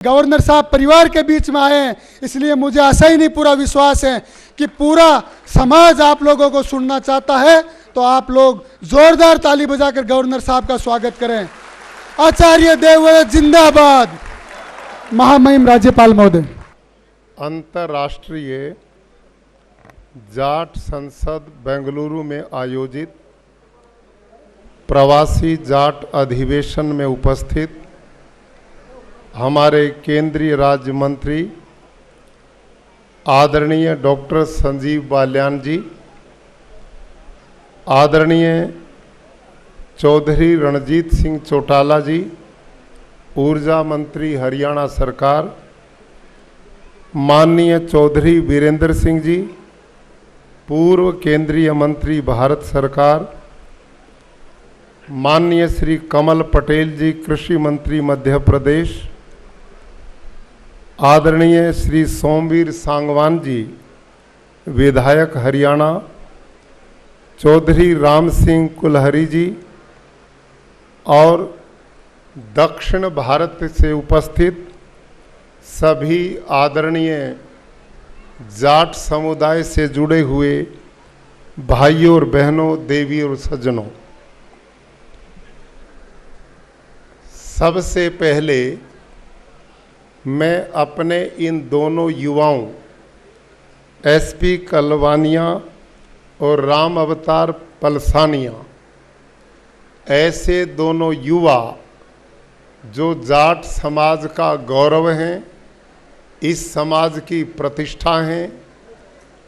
Governor साहब परिवार के बीच में आए हैं, इसलिए मुझे आशा ही नहीं पूरा विश्वास है कि पूरा समाज आप लोगों को सुनना चाहता है। तो आप लोग जोरदार ताली बजाकर गवर्नर साहब का स्वागत करें। आचार्य देवव्रत जिंदाबाद। महामहिम राज्यपाल महोदय। अंतर्राष्ट्रीय जाट संसद बेंगलुरु में आयोजित प्रवासी जाट अधिवेशन में उपस्थित हमारे केंद्रीय राज्य मंत्री आदरणीय डॉक्टर संजीव बालियान जी, आदरणीय चौधरी रणजीत सिंह चौटाला जी, ऊर्जा मंत्री हरियाणा सरकार, माननीय चौधरी वीरेंद्र सिंह जी, पूर्व केंद्रीय मंत्री भारत सरकार, माननीय श्री कमल पटेल जी, कृषि मंत्री मध्य प्रदेश, आदरणीय श्री सोमवीर सांगवान जी, विधायक हरियाणा, चौधरी राम सिंह कुलहरी जी और दक्षिण भारत से उपस्थित सभी आदरणीय जाट समुदाय से जुड़े हुए भाइयों और बहनों, देवी और सज्जनों, सबसे पहले मैं अपने इन दोनों युवाओं एसपी कलवानिया और राम अवतार पलसानिया, ऐसे दोनों युवा जो जाट समाज का गौरव हैं, इस समाज की प्रतिष्ठा हैं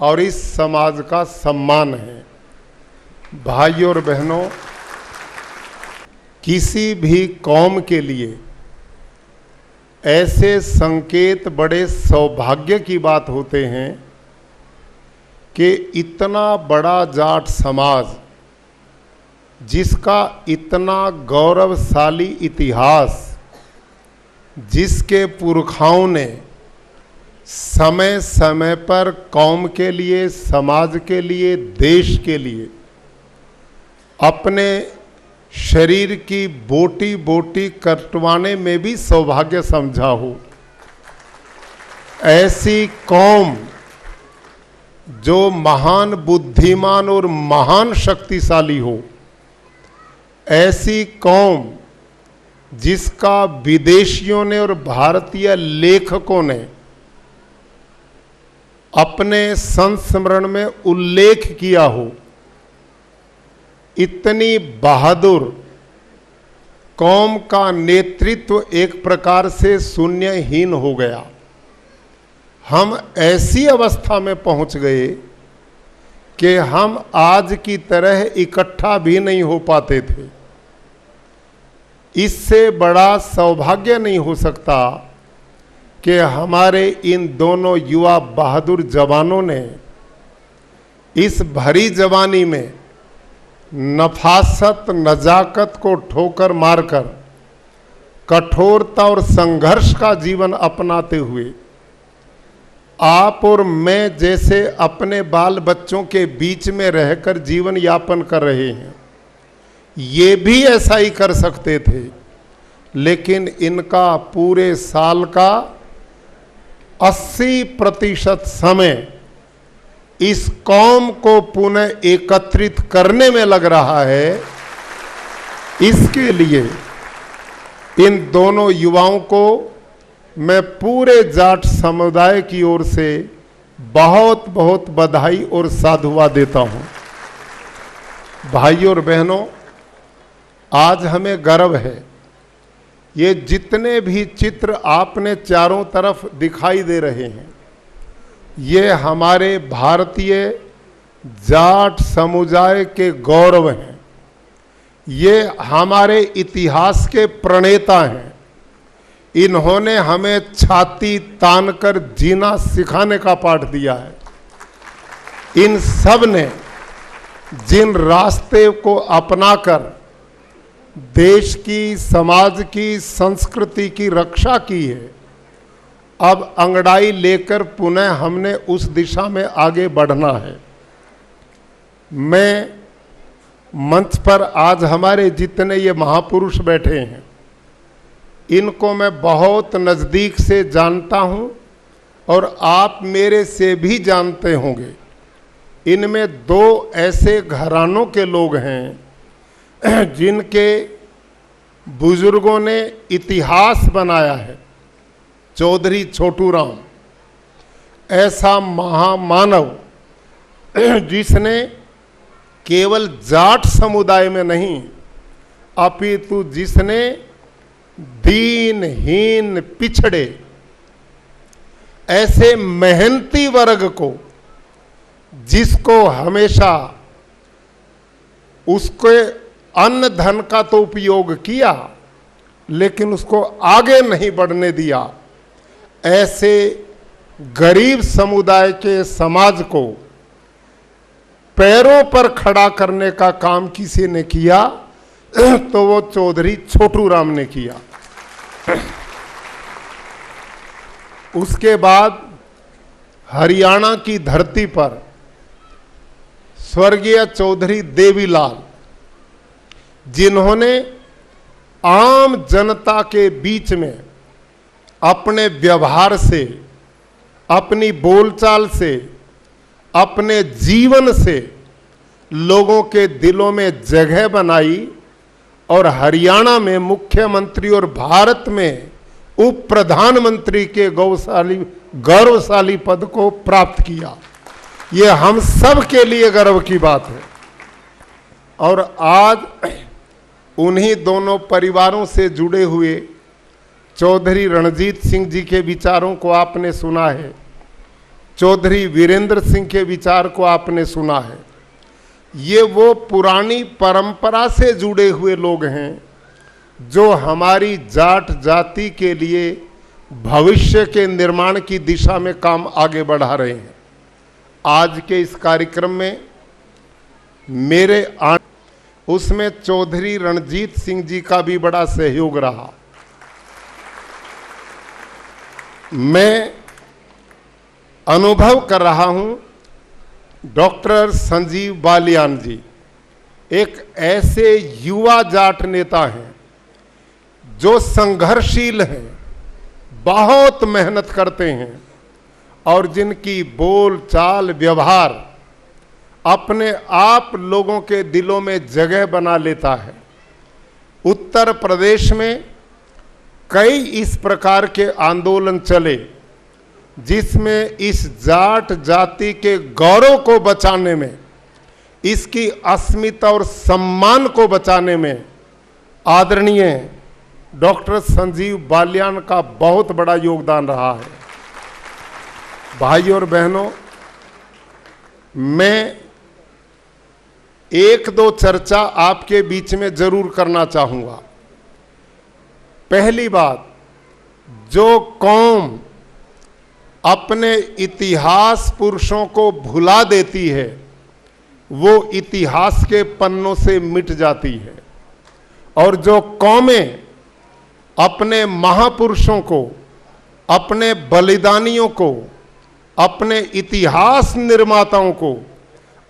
और इस समाज का सम्मान है। भाइयों और बहनों, किसी भी कौम के लिए ऐसे संकेत बड़े सौभाग्य की बात होते हैं कि इतना बड़ा जाट समाज, जिसका इतना गौरवशाली इतिहास, जिसके पुरखाओं ने समय समय पर कौम के लिए, समाज के लिए, देश के लिए अपने शरीर की बोटी बोटी कटवाने में भी सौभाग्य समझा हो, ऐसी कौम जो महान बुद्धिमान और महान शक्तिशाली हो, ऐसी कौम जिसका विदेशियों ने और भारतीय लेखकों ने अपने संस्मरण में उल्लेख किया हो, इतनी बहादुर कौम का नेतृत्व एक प्रकार से शून्यहीन हो गया। हम ऐसी अवस्था में पहुंच गए कि हम आज की तरह इकट्ठा भी नहीं हो पाते थे। इससे बड़ा सौभाग्य नहीं हो सकता कि हमारे इन दोनों युवा बहादुर जवानों ने इस भरी जवानी में नफासत, नजाकत को ठोकर मारकर कठोरता और संघर्ष का जीवन अपनाते हुए आप और मैं जैसे अपने बाल बच्चों के बीच में रहकर जीवन यापन कर रहे हैं, ये भी ऐसा ही कर सकते थे, लेकिन इनका पूरे साल का 80% समय इस कौम को पुनः एकत्रित करने में लग रहा है। इसके लिए इन दोनों युवाओं को मैं पूरे जाट समुदाय की ओर से बहुत बहुत बधाई और साधुवाद देता हूं। भाइयों और बहनों, आज हमें गर्व है, ये जितने भी चित्र आपने चारों तरफ दिखाई दे रहे हैं, ये हमारे भारतीय जाट समुदाय के गौरव हैं, ये हमारे इतिहास के प्रणेता हैं। इन्होंने हमें छाती तानकर जीना सिखाने का पाठ दिया है। इन सब ने जिन रास्ते को अपनाकर देश की, समाज की, संस्कृति की रक्षा की है, अब अंगड़ाई लेकर पुनः हमने उस दिशा में आगे बढ़ना है। मैं मंच पर आज हमारे जितने ये महापुरुष बैठे हैं, इनको मैं बहुत नज़दीक से जानता हूं और आप मेरे से भी जानते होंगे। इनमें दो ऐसे घरानों के लोग हैं जिनके बुजुर्गों ने इतिहास बनाया है। चौधरी छोटू राम ऐसा महामानव जिसने केवल जाट समुदाय में नहीं अपितु जिसने दीनहीन पिछड़े ऐसे मेहनती वर्ग को, जिसको हमेशा उसके अन्न धन का तो उपयोग किया लेकिन उसको आगे नहीं बढ़ने दिया, ऐसे गरीब समुदाय के समाज को पैरों पर खड़ा करने का काम किसी ने किया तो वो चौधरी छोटू राम ने किया। उसके बाद हरियाणा की धरती पर स्वर्गीय चौधरी देवीलाल, जिन्होंने आम जनता के बीच में अपने व्यवहार से, अपनी बोलचाल से, अपने जीवन से लोगों के दिलों में जगह बनाई और हरियाणा में मुख्यमंत्री और भारत में उप प्रधानमंत्री के गौरवशाली पद को प्राप्त किया। ये हम सब के लिए गर्व की बात है। और आज उन्हीं दोनों परिवारों से जुड़े हुए चौधरी रणजीत सिंह जी के विचारों को आपने सुना है, चौधरी वीरेंद्र सिंह के विचार को आपने सुना है। ये वो पुरानी परंपरा से जुड़े हुए लोग हैं जो हमारी जाट जाति के लिए भविष्य के निर्माण की दिशा में काम आगे बढ़ा रहे हैं। आज के इस कार्यक्रम में मेरे उसमें चौधरी रणजीत सिंह जी का भी बड़ा सहयोग रहा। मैं अनुभव कर रहा हूं, डॉक्टर संजीव बालियान जी एक ऐसे युवा जाट नेता हैं जो संघर्षशील हैं, बहुत मेहनत करते हैं और जिनकी बोल चाल व्यवहार अपने आप लोगों के दिलों में जगह बना लेता है। उत्तर प्रदेश में कई इस प्रकार के आंदोलन चले जिसमें इस जाट जाति के गौरव को बचाने में, इसकी अस्मिता और सम्मान को बचाने में आदरणीय डॉक्टर संजीव बालियान का बहुत बड़ा योगदान रहा है। भाई और बहनों, मैं एक दो चर्चा आपके बीच में जरूर करना चाहूंगा। पहली बात, जो कौम अपने इतिहास पुरुषों को भुला देती है वो इतिहास के पन्नों से मिट जाती है, और जो कौमें अपने महापुरुषों को, अपने बलिदानियों को, अपने इतिहास निर्माताओं को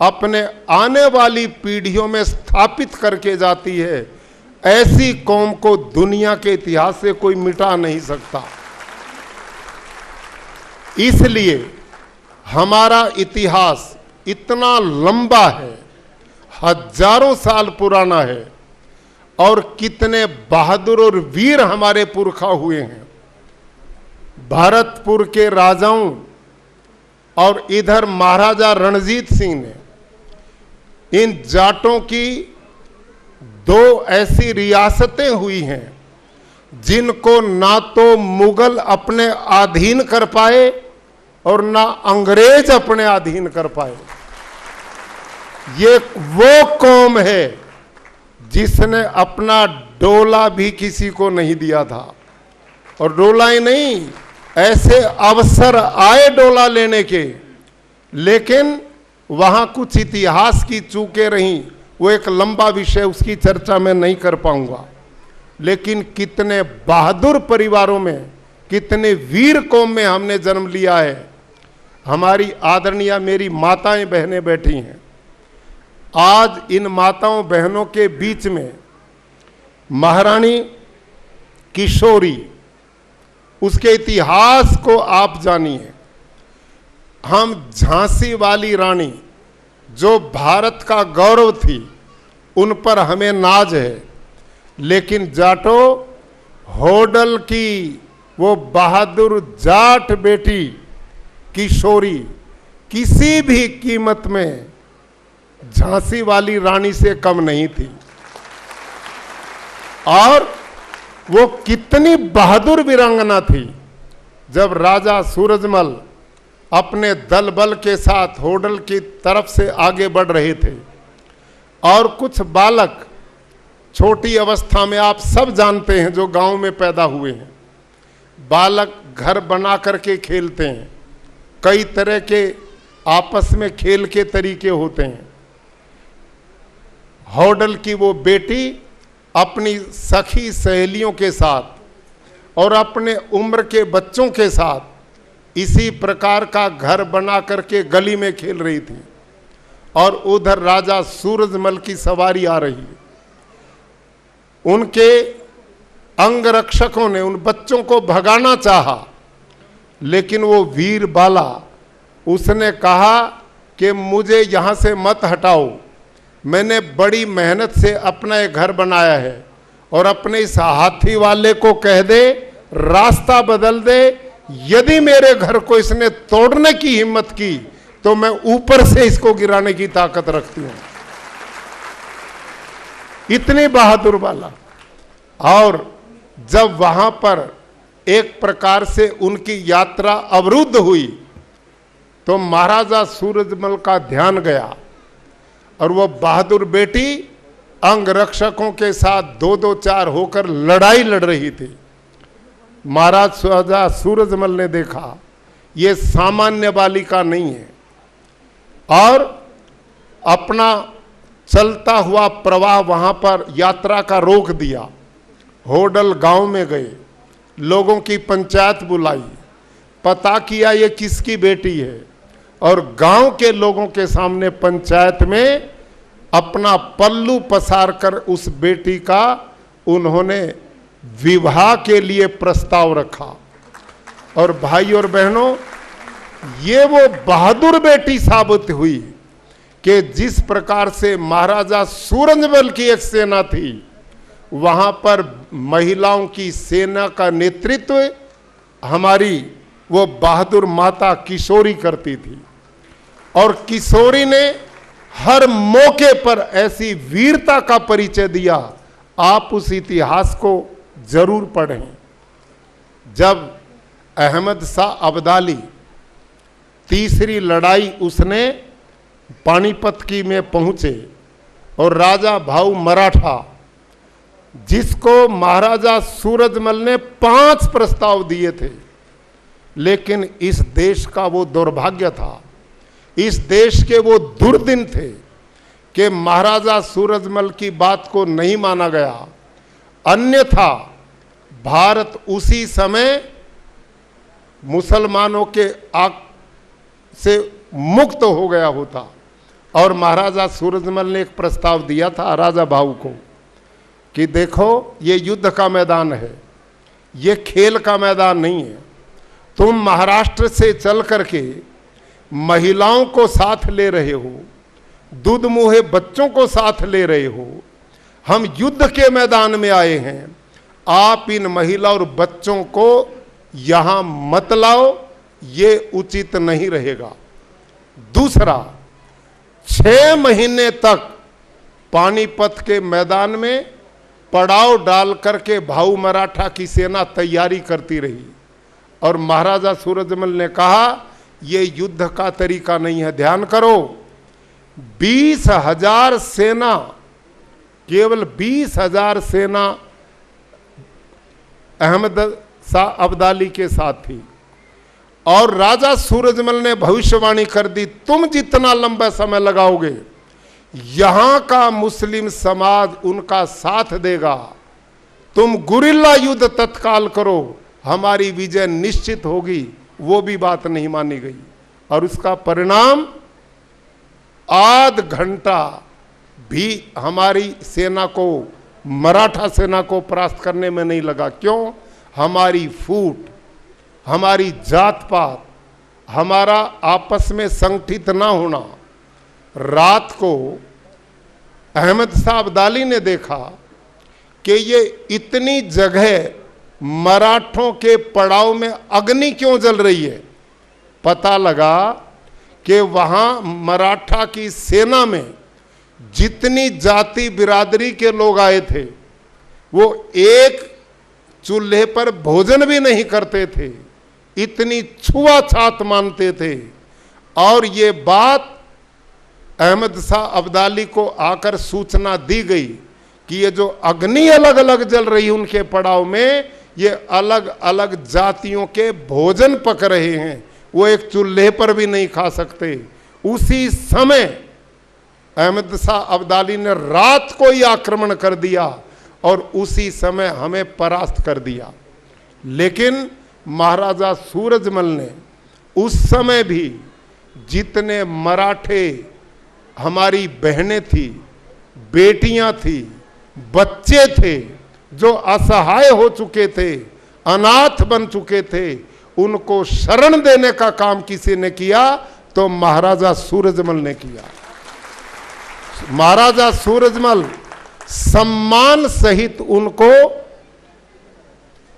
अपने आने वाली पीढ़ियों में स्थापित करके जाती है, ऐसी कौम को दुनिया के इतिहास से कोई मिटा नहीं सकता। इसलिए हमारा इतिहास इतना लंबा है, हजारों साल पुराना है, और कितने बहादुर और वीर हमारे पुरखा हुए हैं। भरतपुर के राजाओं और इधर महाराजा रणजीत सिंह ने इन जाटों की दो ऐसी रियासतें हुई हैं जिनको ना तो मुगल अपने अधीन कर पाए और ना अंग्रेज अपने अधीन कर पाए। ये वो कौम है जिसने अपना डोला भी किसी को नहीं दिया था, और डोला ही नहीं, ऐसे अवसर आए डोला लेने के, लेकिन वहां कुछ इतिहास की चूकें रहीं। वो एक लंबा विषय, उसकी चर्चा मैं नहीं कर पाऊंगा। लेकिन कितने बहादुर परिवारों में, कितने वीर कौम में हमने जन्म लिया है। हमारी आदरणीय मेरी माताएं बहनें बैठी हैं। आज इन माताओं बहनों के बीच में महारानी किशोरी, उसके इतिहास को आप जानिए। हम झांसी वाली रानी जो भारत का गौरव थी, उन पर हमें नाज है, लेकिन जाटो होडल की वो बहादुर जाट बेटी किशोरी किसी भी कीमत में झांसी वाली रानी से कम नहीं थी। और वो कितनी बहादुर वीरांगना थी। जब राजा सूरजमल अपने दल बल के साथ होडल की तरफ से आगे बढ़ रहे थे और कुछ बालक छोटी अवस्था में, आप सब जानते हैं जो गांव में पैदा हुए हैं, बालक घर बना करके खेलते हैं, कई तरह के आपस में खेल के तरीके होते हैं। होडल की वो बेटी अपनी सखी सहेलियों के साथ और अपने उम्र के बच्चों के साथ इसी प्रकार का घर बना करके गली में खेल रही थी, और उधर राजा सूरजमल की सवारी आ रही है। उनके अंगरक्षकों ने उन बच्चों को भगाना चाहा, लेकिन वो वीर बाला, उसने कहा कि मुझे यहाँ से मत हटाओ, मैंने बड़ी मेहनत से अपना एक घर बनाया है, और अपने इस हाथी वाले को कह दे रास्ता बदल दे, यदि मेरे घर को इसने तोड़ने की हिम्मत की तो मैं ऊपर से इसको गिराने की ताकत रखती हूं। इतनी बहादुर वाला। और जब वहां पर एक प्रकार से उनकी यात्रा अवरुद्ध हुई तो महाराजा सूरजमल का ध्यान गया, और वो बहादुर बेटी अंगरक्षकों के साथ 2-2-4 होकर लड़ाई लड़ रही थी। महाराज सूरजमल ने देखा ये सामान्य बालिका नहीं है, और अपना चलता हुआ प्रवाह वहां पर यात्रा का रोक दिया। होडल गांव में गए, लोगों की पंचायत बुलाई, पता किया ये किसकी बेटी है, और गांव के लोगों के सामने पंचायत में अपना पल्लू पसार कर उस बेटी का उन्होंने विवाह के लिए प्रस्ताव रखा। और भाई और बहनों, ये वो बहादुर बेटी साबित हुई कि जिस प्रकार से महाराजा सूरजमल की एक सेना थी, वहां पर महिलाओं की सेना का नेतृत्व हमारी वो बहादुर माता किशोरी करती थी। और किशोरी ने हर मौके पर ऐसी वीरता का परिचय दिया। आप उस इतिहास को जरूर पढ़ें। जब अहमद शाह अब्दाली तीसरी लड़ाई उसने पानीपत की में पहुंचे, और राजा भाऊ मराठा, जिसको महाराजा सूरजमल ने 5 प्रस्ताव दिए थे, लेकिन इस देश का वो दुर्भाग्य था, इस देश के वो दुर्दिन थे कि महाराजा सूरजमल की बात को नहीं माना गया। अन्यथा भारत उसी समय मुसलमानों के आग से मुक्त हो गया होता। और महाराजा सूरजमल ने एक प्रस्ताव दिया था राजा भाऊ को कि देखो, ये युद्ध का मैदान है, ये खेल का मैदान नहीं है। तुम महाराष्ट्र से चल करके महिलाओं को साथ ले रहे हो, दूध मुहे बच्चों को साथ ले रहे हो, हम युद्ध के मैदान में आए हैं, आप इन महिला और बच्चों को यहां मत लाओ, ये उचित नहीं रहेगा। दूसरा, 6 महीने तक पानीपत के मैदान में पड़ाव डाल करके भाऊ मराठा की सेना तैयारी करती रही, और महाराजा सूरजमल ने कहा ये युद्ध का तरीका नहीं है। ध्यान करो, 20,000 सेना, केवल 20,000 सेना अहमद शाह अब्दाली के साथ थी, और राजा सूरजमल ने भविष्यवाणी कर दी, तुम जितना लंबा समय लगाओगे यहां का मुस्लिम समाज उनका साथ देगा, तुम गुरिल्ला युद्ध तत्काल करो, हमारी विजय निश्चित होगी। वो भी बात नहीं मानी गई, और उसका परिणाम आध घंटा भी हमारी सेना को मराठा सेना को परास्त करने में नहीं लगा। क्यों? हमारी फूट, हमारी जात पात, हमारा आपस में संगठित ना होना। रात को अहमद शाह अब्दाली ने देखा कि ये इतनी जगह मराठों के पड़ाव में अग्नि क्यों जल रही है। पता लगा कि वहां मराठा की सेना में जितनी जाति बिरादरी के लोग आए थे वो एक चूल्हे पर भोजन भी नहीं करते थे, इतनी छुआछात मानते थे। और ये बात अहमद शाह अब्दाली को आकर सूचना दी गई कि ये जो अग्नि अलग अलग जल रही है उनके पड़ाव में, ये अलग अलग जातियों के भोजन पक रहे हैं, वो एक चूल्हे पर भी नहीं खा सकते। उसी समय अहमद शाह अब्दाली ने रात को ही आक्रमण कर दिया और उसी समय हमें परास्त कर दिया। लेकिन महाराजा सूरजमल ने उस समय भी जितने मराठे हमारी बहनें थी, बेटियां थी, बच्चे थे जो असहाय हो चुके थे, अनाथ बन चुके थे, उनको शरण देने का काम किसी ने किया तो महाराजा सूरजमल ने किया। महाराजा सूरजमल सम्मान सहित उनको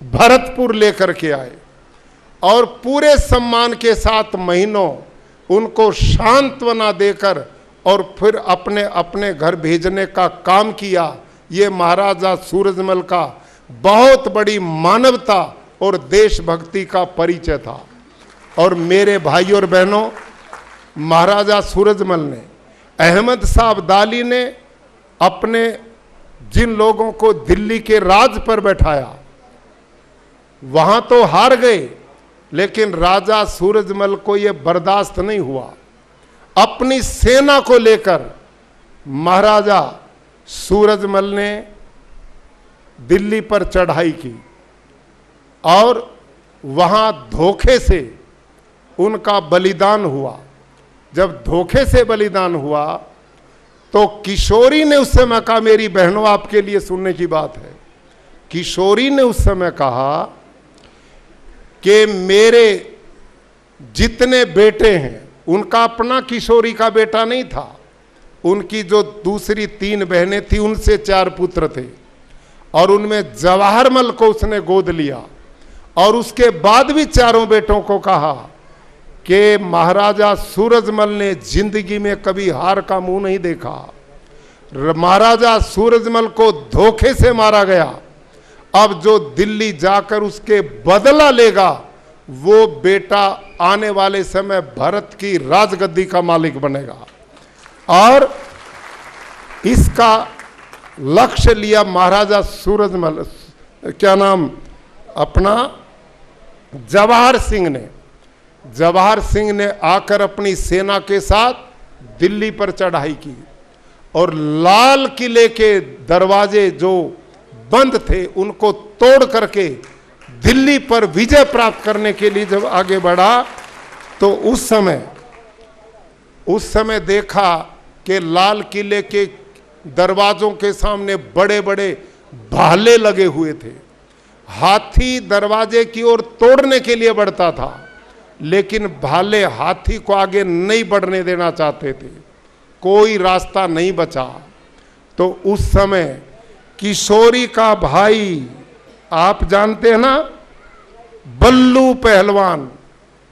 भरतपुर लेकर के आए और पूरे सम्मान के साथ महीनों उनको सांत्वना देकर और फिर अपने अपने घर भेजने का काम किया। ये महाराजा सूरजमल का बहुत बड़ी मानवता और देशभक्ति का परिचय था। और मेरे भाइयों और बहनों, महाराजा सूरजमल ने, अहमद शाह अब्दाली ने अपने जिन लोगों को दिल्ली के राज पर बैठाया वहां तो हार गए, लेकिन राजा सूरजमल को यह बर्दाश्त नहीं हुआ। अपनी सेना को लेकर महाराजा सूरजमल ने दिल्ली पर चढ़ाई की और वहां धोखे से उनका बलिदान हुआ। जब धोखे से बलिदान हुआ तो किशोरी ने उस समय कहा, मेरी बहनों आपके लिए सुनने की बात है, किशोरी ने उस समय कहा कि मेरे जितने बेटे हैं, उनका अपना किशोरी का बेटा नहीं था, उनकी जो दूसरी 3 बहनें थी उनसे 4 पुत्र थे और उनमें जवाहरमल को उसने गोद लिया। और उसके बाद भी चारों बेटों को कहा कि महाराजा सूरजमल ने जिंदगी में कभी हार का मुंह नहीं देखा। महाराजा सूरजमल को धोखे से मारा गया, अब जो दिल्ली जाकर उसके बदला लेगा वो बेटा आने वाले समय भारत की राजगद्दी का मालिक बनेगा। और इसका लक्ष्य लिया महाराजा सूरजमल, क्या नाम अपना, जवाहर सिंह ने। जवाहर सिंह ने आकर अपनी सेना के साथ दिल्ली पर चढ़ाई की और लाल किले के दरवाजे जो बंद थे उनको तोड़ करके दिल्ली पर विजय प्राप्त करने के लिए जब आगे बढ़ा तो उस समय देखा कि लाल किले के दरवाजों के सामने बड़े बड़े भाले लगे हुए थे। हाथी दरवाजे की ओर तोड़ने के लिए बढ़ता था, लेकिन भाले हाथी को आगे नहीं बढ़ने देना चाहते थे, कोई रास्ता नहीं बचा। तो उस समय किशोरी का भाई, आप जानते हैं ना, बल्लू पहलवान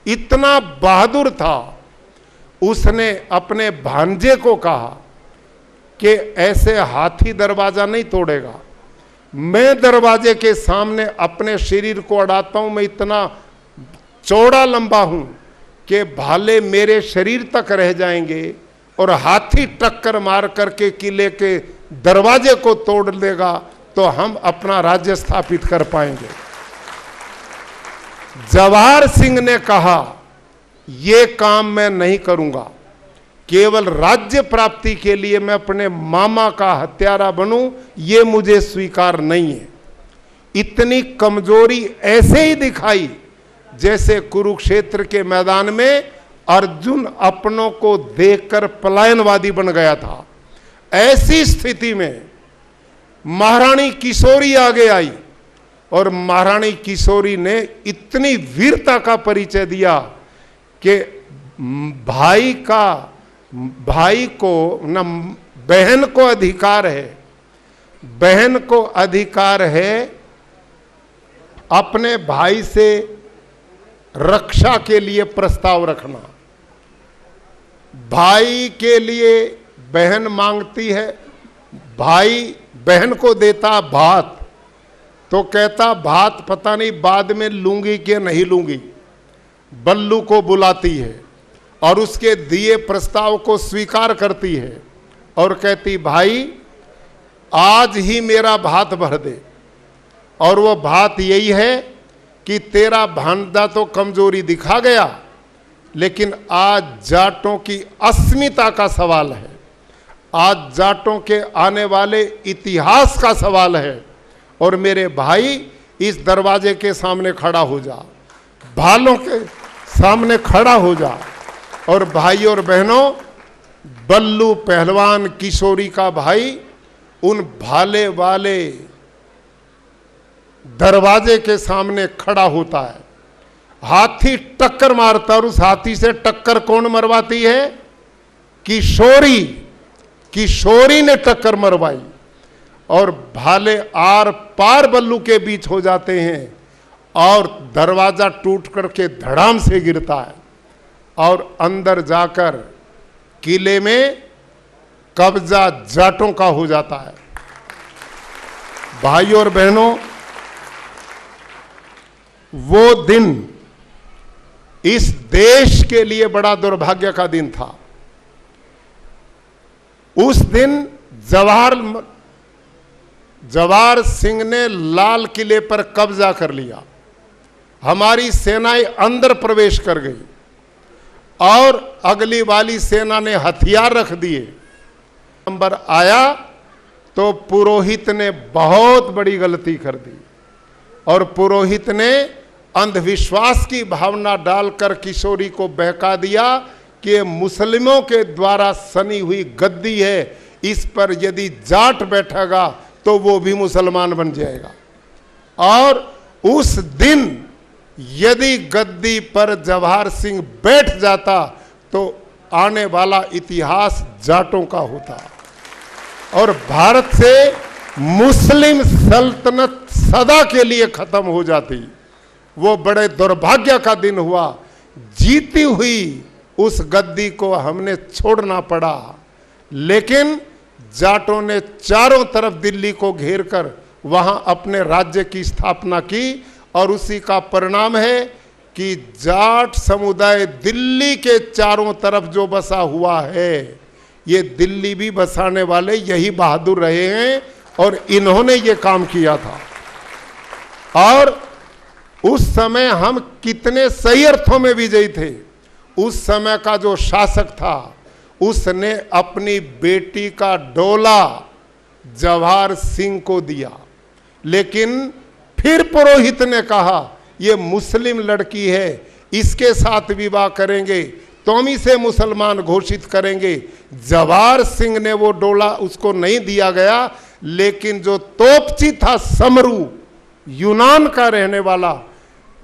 इतना बहादुर था, उसने अपने भांजे को कहा कि ऐसे हाथी दरवाजा नहीं तोड़ेगा, मैं दरवाजे के सामने अपने शरीर को अड़ाता हूं, मैं इतना चौड़ा लंबा हूं कि भाले मेरे शरीर तक रह जाएंगे और हाथी टक्कर मार करके किले के दरवाजे को तोड़ लेगा तो हम अपना राज्य स्थापित कर पाएंगे। जवाहर सिंह ने कहा, ये काम मैं नहीं करूंगा, केवल राज्य प्राप्ति के लिए मैं अपने मामा का हत्यारा बनूं, ये मुझे स्वीकार नहीं है। इतनी कमजोरी ऐसे ही दिखाई जैसे कुरुक्षेत्र के मैदान में अर्जुन अपनों को देखकर पलायनवादी बन गया था। ऐसी स्थिति में महारानी किशोरी आगे आई और महारानी किशोरी ने इतनी वीरता का परिचय दिया कि भाई को न बहन को अधिकार है, बहन को अधिकार है अपने भाई से रक्षा के लिए प्रस्ताव रखना। भाई के लिए बहन मांगती है, भाई बहन को देता भात, तो कहता भात पता नहीं बाद में लूंगी कि नहीं लूंगी। बल्लू को बुलाती है और उसके दिए प्रस्ताव को स्वीकार करती है और कहती भाई आज ही मेरा भात भर दे। और वो बात यही है कि तेरा भांजा तो कमजोरी दिखा गया, लेकिन आज जाटों की अस्मिता का सवाल है, आज जाटों के आने वाले इतिहास का सवाल है। और मेरे भाई इस दरवाजे के सामने खड़ा हो जा, भालों के सामने खड़ा हो जा। और भाई और बहनों, बल्लू पहलवान किशोरी का भाई उन भाले वाले दरवाजे के सामने खड़ा होता है। हाथी टक्कर मारता, और उस हाथी से टक्कर कौन मरवाती है? किशोरी। किशोरी ने टक्कर मरवाई और भाले आर पार बल्लू के बीच हो जाते हैं और दरवाजा टूट करके धड़ाम से गिरता है और अंदर जाकर किले में कब्जा जाटों का हो जाता है। भाई और बहनों, वो दिन इस देश के लिए बड़ा दुर्भाग्य का दिन था। उस दिन जवाहर सिंह ने लाल किले पर कब्जा कर लिया, हमारी सेनाएं अंदर प्रवेश कर गई और अगली वाली सेना ने हथियार रख दिए। नंबर आया तो पुरोहित ने बहुत बड़ी गलती कर दी और पुरोहित ने अंधविश्वास की भावना डालकर किशोरी को बहका दिया कि मुस्लिमों के द्वारा सनी हुई गद्दी है, इस पर यदि जाट बैठेगा तो वो भी मुसलमान बन जाएगा। और उस दिन यदि गद्दी पर जवाहर सिंह बैठ जाता तो आने वाला इतिहास जाटों का होता और भारत से मुस्लिम सल्तनत सदा के लिए खत्म हो जाती। वो बड़े दुर्भाग्य का दिन हुआ। जीती हुई उस गद्दी को हमने छोड़ना पड़ा, लेकिन जाटों ने चारों तरफ दिल्ली को घेरकर वहां अपने राज्य की स्थापना की और उसी का परिणाम है कि जाट समुदाय दिल्ली के चारों तरफ जो बसा हुआ है, ये दिल्ली भी बसाने वाले यही बहादुर रहे हैं और इन्होंने ये काम किया था। और उस समय हम कितने सही अर्थों में विजयी थे। उस समय का जो शासक था उसने अपनी बेटी का डोला जवाहर सिंह को दिया, लेकिन फिर पुरोहित ने कहा ये मुस्लिम लड़की है, इसके साथ विवाह करेंगे तो हम इसे मुसलमान घोषित करेंगे। जवाहर सिंह ने वो डोला उसको नहीं दिया गया, लेकिन जो तोपची था समरू, यूनान का रहने वाला,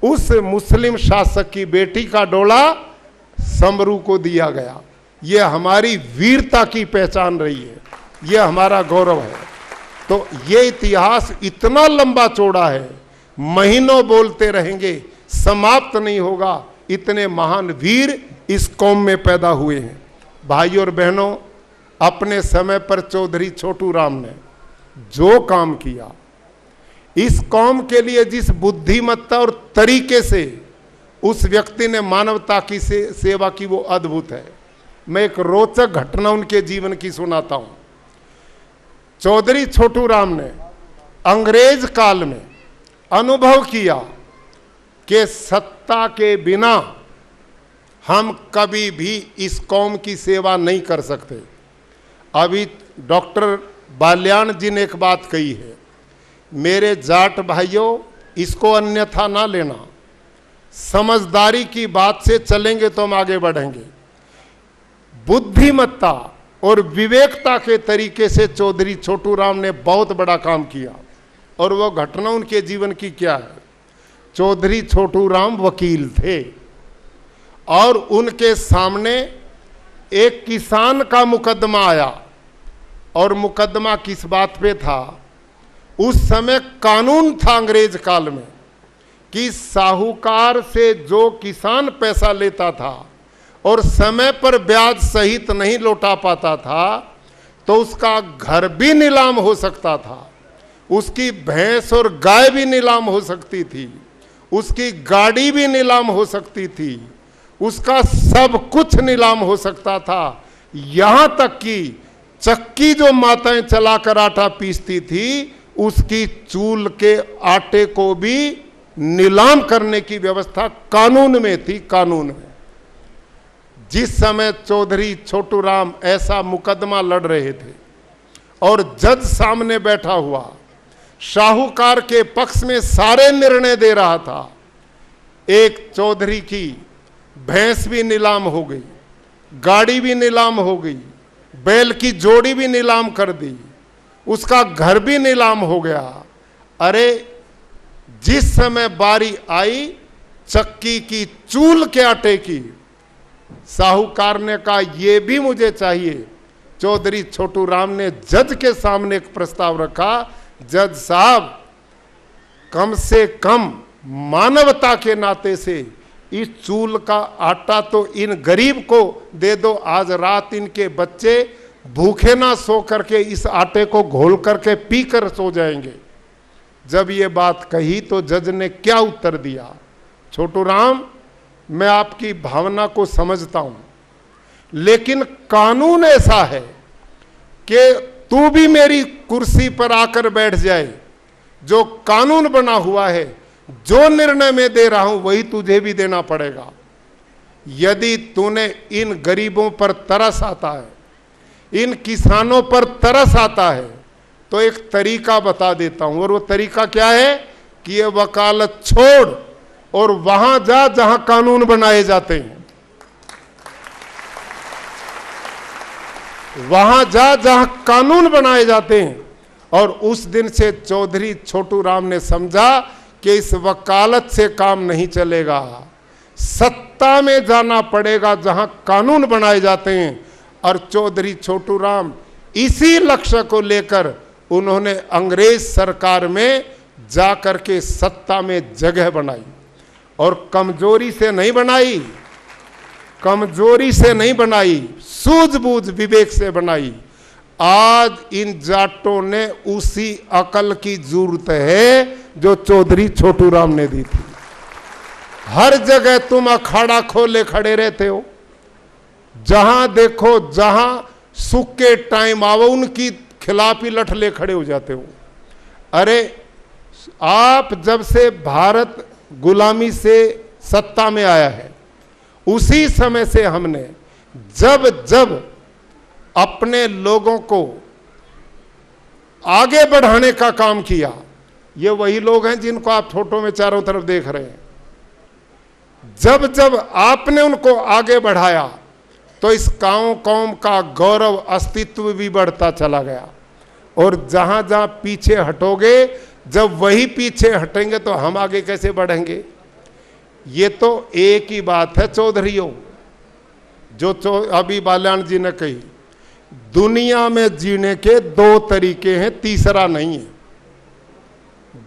उस मुस्लिम शासक की बेटी का डोला समरू को दिया गया। ये हमारी वीरता की पहचान रही है, ये हमारा गौरव है। तो ये इतिहास इतना लंबा चौड़ा है, महीनों बोलते रहेंगे, समाप्त नहीं होगा। इतने महान वीर इस कौम में पैदा हुए हैं। भाई और बहनों, अपने समय पर चौधरी छोटू राम ने जो काम किया, इस कौम के लिए जिस बुद्धिमत्ता और तरीके से उस व्यक्ति ने मानवता की सेवा की, वो अद्भुत है। मैं एक रोचक घटना उनके जीवन की सुनाता हूं। चौधरी छोटू राम ने अंग्रेज काल में अनुभव किया कि सत्ता के बिना हम कभी भी इस कौम की सेवा नहीं कर सकते। अभी डॉक्टर बाल्याण जी ने एक बात कही है, मेरे जाट भाइयों, इसको अन्यथा ना लेना, समझदारी की बात से चलेंगे तो हम आगे बढ़ेंगे। बुद्धिमत्ता और विवेकता के तरीके से चौधरी छोटू राम ने बहुत बड़ा काम किया। और वो घटना उनके जीवन की क्या है? चौधरी छोटू राम वकील थे और उनके सामने एक किसान का मुकदमा आया। और मुकदमा किस बात पे था? उस समय कानून था अंग्रेज काल में कि साहूकार से जो किसान पैसा लेता था और समय पर ब्याज सहित नहीं लौटा पाता था तो उसका घर भी नीलाम हो सकता था, उसकी भैंस और गाय भी नीलाम हो सकती थी, उसकी गाड़ी भी नीलाम हो सकती थी, उसका सब कुछ नीलाम हो सकता था। यहां तक कि चक्की जो माताएं चलाकर आटा पीसती थी उसकी चूल के आटे को भी नीलाम करने की व्यवस्था कानून में थी, कानून में। जिस समय चौधरी छोटू राम ऐसा मुकदमा लड़ रहे थे और जज सामने बैठा हुआ साहूकार के पक्ष में सारे निर्णय दे रहा था, एक चौधरी की भैंस भी नीलाम हो गई, गाड़ी भी नीलाम हो गई, बैल की जोड़ी भी नीलाम कर दी, उसका घर भी नीलाम हो गया। अरे जिस समय बारी आई चक्की की चूल के आटे की, साहूकार ने कहा यह भी मुझे चाहिए। चौधरी छोटू राम ने जज के सामने एक प्रस्ताव रखा, जज साहब कम से कम मानवता के नाते से इस चूल का आटा तो इन गरीब को दे दो, आज रात इनके बच्चे भूखे ना सो करके इस आटे को घोल करके पी कर सो जाएंगे। जब ये बात कही तो जज ने क्या उत्तर दिया? छोटू राम, मैं आपकी भावना को समझता हूं, लेकिन कानून ऐसा है कि तू भी मेरी कुर्सी पर आकर बैठ जाए, जो कानून बना हुआ है, जो निर्णय मैं दे रहा हूं वही तुझे भी देना पड़ेगा। यदि तूने इन गरीबों पर तरस आता है, इन किसानों पर तरस आता है, तो एक तरीका बता देता हूं। और वो तरीका क्या है कि ये वकालत छोड़ और वहां जा जहां कानून बनाए जाते हैं, वहां जा जहां कानून बनाए जाते हैं। और उस दिन से चौधरी छोटू राम ने समझा कि इस वकालत से काम नहीं चलेगा, सत्ता में जाना पड़ेगा जहां कानून बनाए जाते हैं। और चौधरी छोटू राम इसी लक्ष्य को लेकर उन्होंने अंग्रेज सरकार में जाकर के सत्ता में जगह बनाई। और कमजोरी से नहीं बनाई, कमजोरी से नहीं बनाई, सूझबूझ विवेक से बनाई। आज इन जाटों ने उसी अकल की जरूरत है जो चौधरी छोटू राम ने दी थी। हर जगह तुम अखाड़ा खोले खड़े रहते हो, जहां देखो जहां सुख के टाइम आओ उनकी खिलाफ ही लठले खड़े हो जाते हो। अरे आप जब से भारत गुलामी से सत्ता में आया है, उसी समय से हमने जब जब अपने लोगों को आगे बढ़ाने का काम किया, ये वही लोग हैं जिनको आप फोटो में चारों तरफ देख रहे हैं, जब जब आपने उनको आगे बढ़ाया तो इस कौम का गौरव अस्तित्व भी बढ़ता चला गया। और जहां जहां पीछे हटोगे, जब वही पीछे हटेंगे तो हम आगे कैसे बढ़ेंगे? ये तो एक ही बात है चौधरियों, जो अभी बाल्याण जी ने कही, दुनिया में जीने के दो तरीके हैं, तीसरा नहीं है।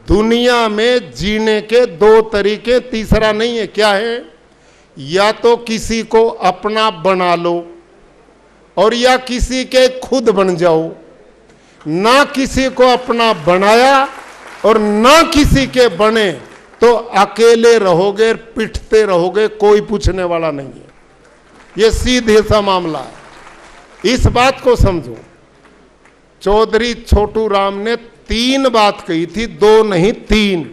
दुनिया में जीने के दो तरीके, तीसरा नहीं है। क्या है? या तो किसी को अपना बना लो और या किसी के खुद बन जाओ। ना किसी को अपना बनाया और ना किसी के बने तो अकेले रहोगे, पिटते रहोगे, कोई पूछने वाला नहीं है। ये सीधे सा मामला है, इस बात को समझो। चौधरी छोटू राम ने 3 बात कही थी, 2 नहीं 3।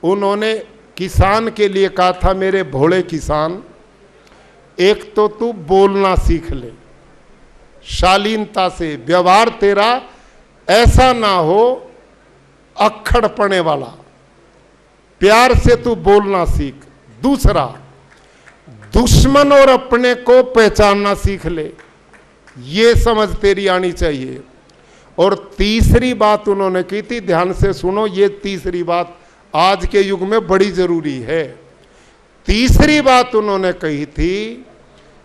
उन्होंने किसान के लिए कहा था, मेरे भोले किसान, एक तो तू बोलना सीख ले, शालीनता से, व्यवहार तेरा ऐसा ना हो अक्खड़पने वाला, प्यार से तू बोलना सीख। दूसरा, दुश्मन और अपने को पहचानना सीख ले। ये समझ तेरी आनी चाहिए। और तीसरी बात उन्होंने की थी, ध्यान से सुनो, ये तीसरी बात आज के युग में बड़ी जरूरी है। तीसरी बात उन्होंने कही थी,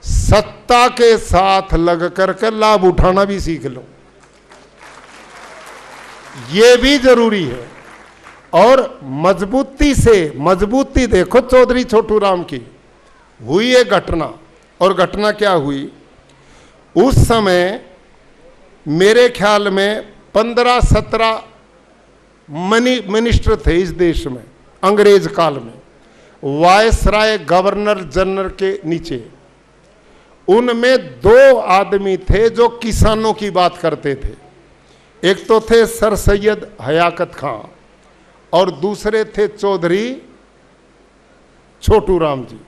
सत्ता के साथ लग करके लाभ उठाना भी सीख लो, ये भी जरूरी है। और मजबूती देखो चौधरी छोटू राम की हुई है घटना। और घटना क्या हुई, उस समय मेरे ख्याल में 15-17 मिनिस्टर थे इस देश में अंग्रेज काल में, वायसराय गवर्नर जनरल के नीचे। उनमें 2 आदमी थे जो किसानों की बात करते थे। एक तो थे सर सैयद हयाकत खां और दूसरे थे चौधरी छोटू राम जी।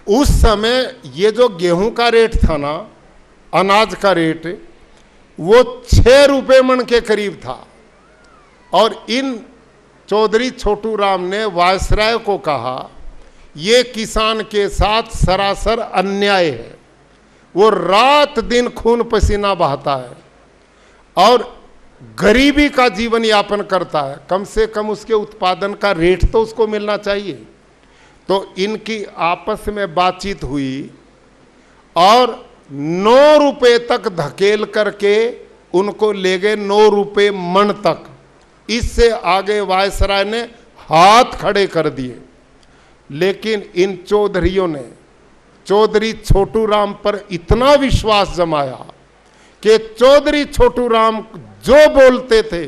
उस समय ये जो गेहूं का रेट था ना, अनाज का रेट, वो 6 रुपए मन के करीब था। और इन चौधरी छोटू राम ने वायसराय को कहा, ये किसान के साथ सरासर अन्याय है। वो रात दिन खून पसीना बहाता है और गरीबी का जीवन यापन करता है, कम से कम उसके उत्पादन का रेट तो उसको मिलना चाहिए। तो इनकी आपस में बातचीत हुई और 9 रुपए तक धकेल करके उनको ले गए, 9 रुपए मन तक। इससे आगे वायसराय ने हाथ खड़े कर दिए। लेकिन इन चौधरियों ने चौधरी छोटू राम पर इतना विश्वास जमाया कि चौधरी छोटू राम जो बोलते थे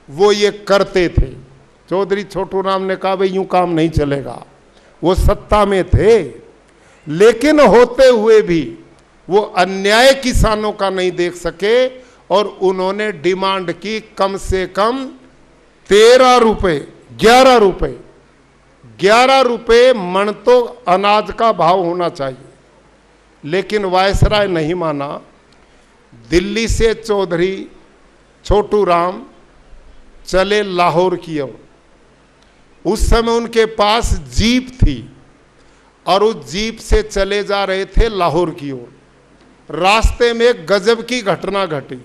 वो ये करते थे। चौधरी छोटू राम ने कहा, भाई यूं काम नहीं चलेगा। वो सत्ता में थे, लेकिन होते हुए भी वो अन्याय किसानों का नहीं देख सके और उन्होंने डिमांड की कम से कम 13 रुपए 11 रुपए मन तो अनाज का भाव होना चाहिए। लेकिन वायसराय नहीं माना। दिल्ली से चौधरी छोटू राम चले लाहौर की ओर। उस समय उनके पास जीप थी और उस जीप से चले जा रहे थे लाहौर की ओर। रास्ते में एक गजब की घटना घटी।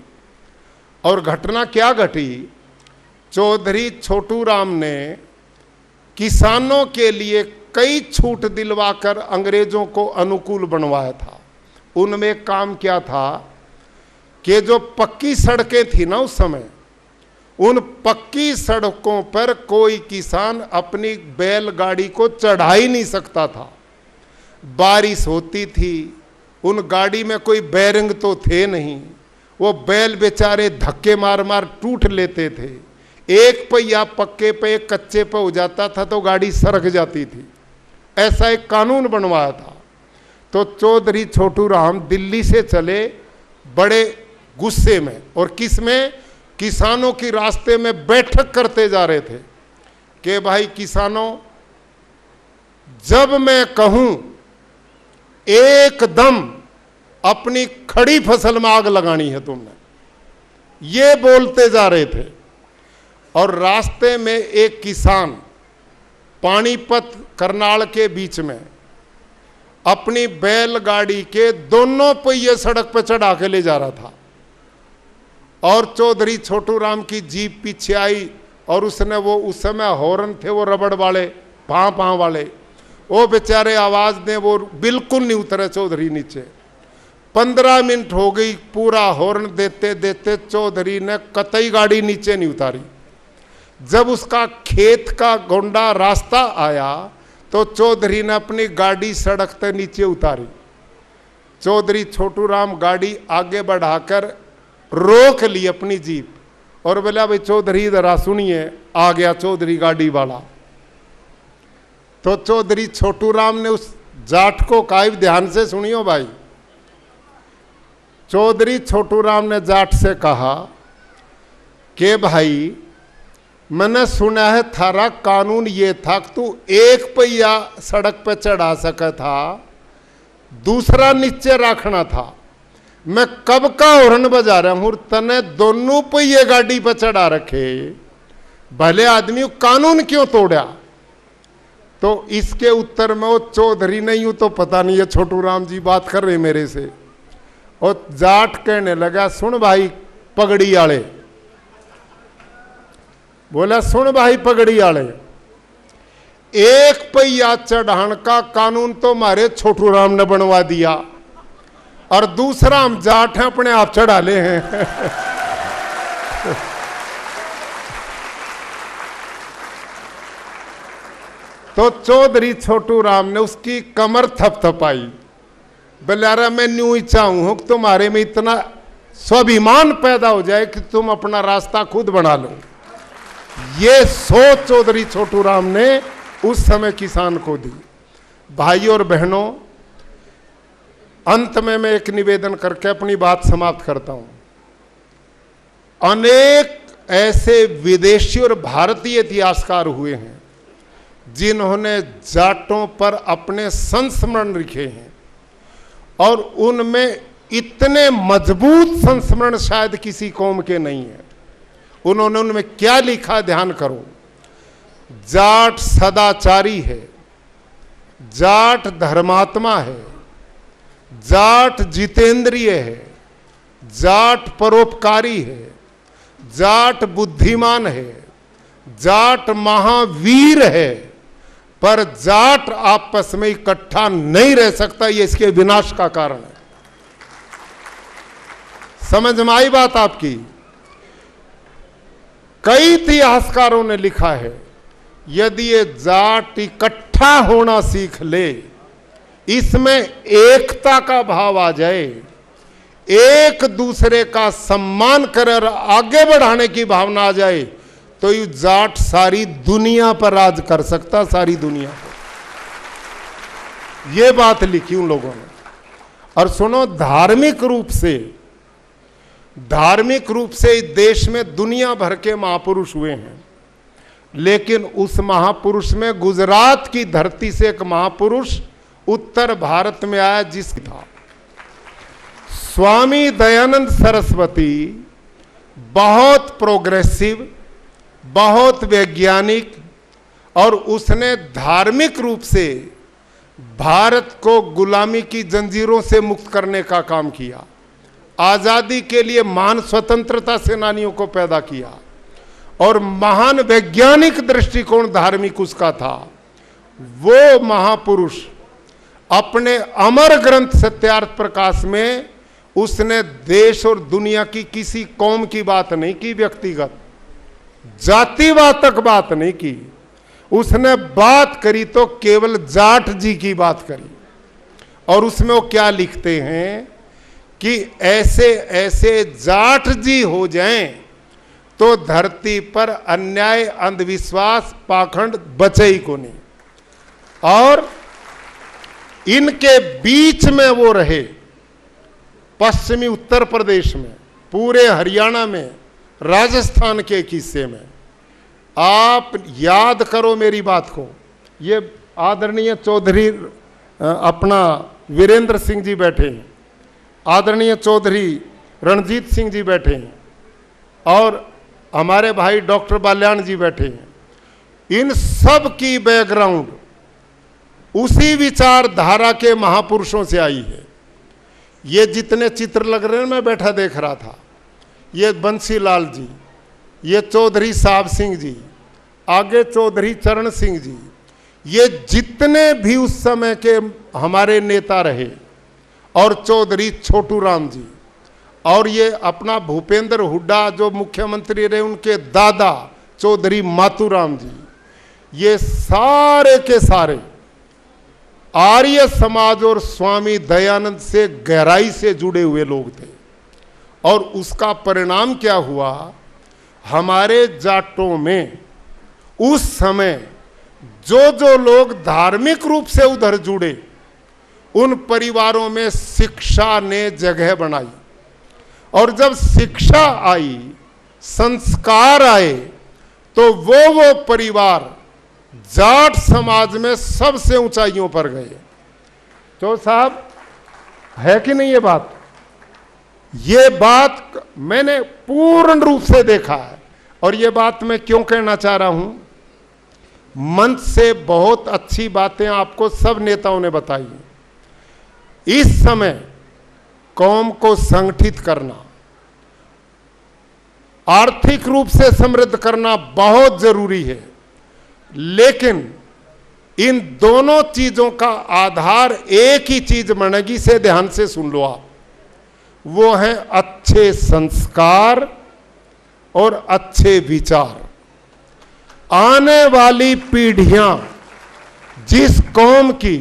और घटना क्या घटी, चौधरी छोटू राम ने किसानों के लिए कई छूट दिलवाकर अंग्रेजों को अनुकूल बनवाया था। उनमें काम क्या था कि जो पक्की सड़कें थी ना उस समय, उन पक्की सड़कों पर कोई किसान अपनी बैलगाड़ी को चढ़ा ही नहीं सकता था। बारिश होती थी, उन गाड़ी में कोई बैरिंग तो थे नहीं, वो बैल बेचारे धक्के मार मार टूट लेते थे। एक पहिया पक्के पे एक कच्चे पे हो जाता था तो गाड़ी सरक जाती थी। ऐसा एक कानून बनवाया था। तो चौधरी छोटू राम दिल्ली से चले बड़े गुस्से में, और किस में, किसानों की रास्ते में बैठक करते जा रहे थे कि भाई किसानों, जब मैं कहूं एकदम अपनी खड़ी फसल में आग लगानी है तुमने, ये बोलते जा रहे थे। और रास्ते में एक किसान पानीपत करनाल के बीच में अपनी बैलगाड़ी के दोनों पहिए सड़क पर चढ़ा के ले जा रहा था और चौधरी छोटू राम की जीप पीछे आई और उसने वो, उस समय हॉर्न थे वो रबड़ वाले, पाँ वाले, वो बेचारे आवाज़ दें वो बिल्कुल नहीं उतरे चौधरी नीचे। 15 मिनट हो गई पूरा हॉर्न देते देते चौधरी ने कतई गाड़ी नीचे नहीं उतारी। जब उसका खेत का गोंडा रास्ता आया तो चौधरी ने अपनी गाड़ी सड़क से नीचे उतारी। चौधरी छोटू राम गाड़ी आगे बढ़ाकर रोक ली अपनी जीप और बोला, भाई चौधरी जरा सुनिए। आ गया चौधरी गाड़ी वाला। तो चौधरी छोटू राम ने उस जाट को कहा, ध्यान से सुनियो भाई। चौधरी छोटू राम ने जाट से कहा कि भाई मैंने सुना है थारा कानून ये था कि तू एक पहिया सड़क पे चढ़ा सका था, दूसरा नीचे रखना था। मैं कब का हॉर्न बजा रहा हूं, तने दोनों पहिए गाड़ी पे चढ़ा रखे, भले आदमी कानून क्यों तोड़ा। तो इसके उत्तर में वो चौधरी नहीं हूं तो पता नहीं है छोटू राम जी बात कर रहे मेरे से। और जाट कहने लगा, सुन भाई पगड़ी आले, बोला सुन भाई पगड़ी आले, एक पहिया चढ़ान का कानून तो हमारे छोटू राम ने बनवा दिया और दूसरा हम जाट हैं अपने आप चढ़ा ले हैं। तो चौधरी छोटू राम ने उसकी कमर थपथपाई, बलियारा मैं न्यू ही चाहूं कि तुम्हारे में इतना स्वाभिमान पैदा हो जाए कि तुम अपना रास्ता खुद बना लो। ये सोच चौधरी छोटू राम ने उस समय किसान को दी। भाई और बहनों, अंत में मैं एक निवेदन करके अपनी बात समाप्त करता हूं। अनेक ऐसे विदेशी और भारतीय इतिहासकार हुए हैं जिन्होंने जाटों पर अपने संस्मरण लिखे हैं और उनमें इतने मजबूत संस्मरण शायद किसी कौम के नहीं है। उन्होंने उनमें क्या लिखा ध्यान करो। जाट सदाचारी है, जाट धर्मात्मा है, जाट जितेंद्रिय है, जाट परोपकारी है, जाट बुद्धिमान है, जाट महावीर है, पर जाट आपस में इकट्ठा नहीं रह सकता, ये इसके विनाश का कारण है। समझ में आई बात आपकी? कई इतिहासकारों ने लिखा है यदि ये जाट इकट्ठा होना सीख ले, इसमें एकता का भाव आ जाए, एक दूसरे का सम्मान कर आगे बढ़ाने की भावना आ जाए, तो ये जाट सारी दुनिया पर राज कर सकता, सारी दुनिया पर। ये बात लिखी उन लोगों ने। और सुनो, धार्मिक रूप से देश में दुनिया भर के महापुरुष हुए हैं, लेकिन उस महापुरुष में गुजरात की धरती से एक महापुरुष उत्तर भारत में आया जिसका था स्वामी दयानंद सरस्वती। बहुत प्रोग्रेसिव, बहुत वैज्ञानिक, और उसने धार्मिक रूप से भारत को गुलामी की जंजीरों से मुक्त करने का काम किया, आजादी के लिए महान स्वतंत्रता सेनानियों को पैदा किया, और महान वैज्ञानिक दृष्टिकोण धार्मिक उसका था। वो महापुरुष अपने अमर ग्रंथ सत्यार्थ प्रकाश में उसने देश और दुनिया की किसी कौम की बात नहीं की, व्यक्तिगत जातिवाद तक बात नहीं की। उसने बात करी तो केवल जाट जी की बात करी, और उसमें वो क्या लिखते हैं कि ऐसे ऐसे जाट जी हो जाएं तो धरती पर अन्याय, अंधविश्वास, पाखंड बचे ही को नहीं। और इनके बीच में वो रहे, पश्चिमी उत्तर प्रदेश में, पूरे हरियाणा में, राजस्थान के एक हिस्से में। आप याद करो मेरी बात को। ये आदरणीय चौधरी अपना वीरेंद्र सिंह जी बैठे हैं, आदरणीय चौधरी रणजीत सिंह जी बैठे हैं, और हमारे भाई डॉक्टर बाल्याण जी बैठे हैं। इन सब की बैकग्राउंड उसी विचारधारा के महापुरुषों से आई है। ये जितने चित्र लग रहे हैं, मैं बैठा देख रहा था, ये बंसीलाल जी, ये चौधरी साहब सिंह जी, आगे चौधरी चरण सिंह जी, ये जितने भी उस समय के हमारे नेता रहे, और चौधरी छोटू राम जी, और ये अपना भूपेंद्र हुड्डा जो मुख्यमंत्री रहे, उनके दादा चौधरी मातूराम जी, ये सारे के सारे आर्य समाज और स्वामी दयानंद से गहराई से जुड़े हुए लोग थे। और उसका परिणाम क्या हुआ, हमारे जाटों में उस समय जो लोग धार्मिक रूप से उधर जुड़े, उन परिवारों में शिक्षा ने जगह बनाई। और जब शिक्षा आई, संस्कार आए, तो वो परिवार जाट समाज में सबसे ऊंचाइयों पर गए। तो साहब, है कि नहीं ये बात? ये बात मैंने पूर्ण रूप से देखा है। और ये बात मैं क्यों कहना चाह रहा हूं, मंच से बहुत अच्छी बातें आपको सब नेताओं ने बताई। इस समय कौम को संगठित करना, आर्थिक रूप से समृद्ध करना बहुत जरूरी है, लेकिन इन दोनों चीजों का आधार एक ही चीज बनेगी, इसे ध्यान से सुन लो आप, वो है अच्छे संस्कार और अच्छे विचार। आने वाली पीढ़ियां जिस कौम की